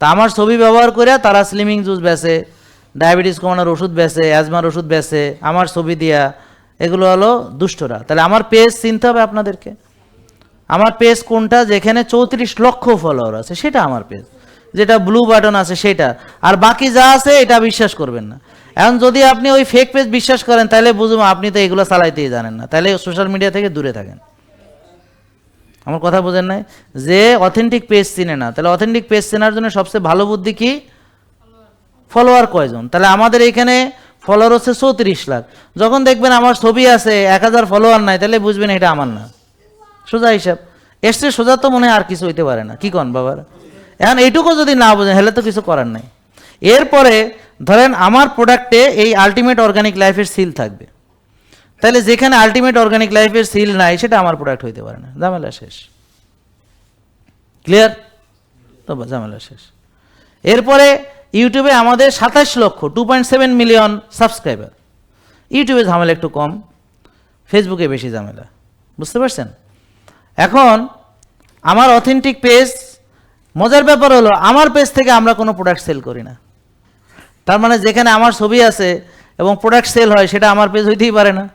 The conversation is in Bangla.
তা আমার ছবি ব্যবহার করে তারা স্লিমিং জুস বেচে, ডায়াবেটিস কমানোর ওষুধ বেচে, অ্যাজমার ওষুধ বেচে আমার ছবি দিয়া। এগুলো হলো দুষ্টরা। তাহলে আমার পেজ চিনতে হবে আপনাদেরকে। আমার পেজ কোনটা, যেখানে 34 লক্ষ ফলোয়ার আছে সেটা আমার পেজ, যেটা ব্লু বাটন আছে সেটা। আর বাকি যা আছে এটা বিশ্বাস করবেন না। এখন যদি আপনি ওই ফেক পেজ বিশ্বাস করেন তাহলে বুঝবো আপনি তো এগুলো চালাইতেই জানেন না, তাহলে সোশ্যাল মিডিয়া থেকে দূরে থাকেন। আমার কথা বোঝেন নাই? যে অথেন্টিক পেজ চিনে না, তাহলে অথেন্টিক পেজ চেনার জন্য সবচেয়ে ভালো বুদ্ধি কি? ফলোয়ার কয়জন। তাহলে আমাদের এখানে ফলোয়ার হচ্ছে 34 লাখ। যখন দেখবেন আমার ছবি আছে 1000 ফলোয়ার নাই, তাহলে বুঝবেন এটা আমার না। সোজা হিসাব। এসছে সোজা তো মনে হয় আর কিছু হইতে পারে না। কি কন বাবার? এখন এইটুকু যদি না বোঝেন তাহলে তো কিছু করার নাই। এরপরে ধরেন আমার প্রোডাক্টে এই আলটিমেট অর্গানিক লাইফের সিল থাকবে, তাহলে যেখানে আলটিমেট অর্গানিক লাইফের সিল নাই সেটা আমার প্রোডাক্ট হইতে পারে না। ঝামেলা শেষ। ক্লিয়ার তো? ঝামেলা শেষ। এরপরে ইউটিউবে আমাদের 27 লক্ষ 2.7 মিলিয়ন সাবস্ক্রাইবার। ইউটিউবে ঝামেলা একটু কম, ফেসবুকে বেশি ঝামেলা। বুঝতে পারছেন? এখন আমার অথেন্টিক পেজ, মজার ব্যাপার হলো আমার পেজ থেকে আমরা কোনো প্রোডাক্ট সেল করি না। তার মানে যেখানে আমার ছবি আছে এবং প্রোডাক্ট সেল হয় সেটা আমার পেজ হইতেই পারে না।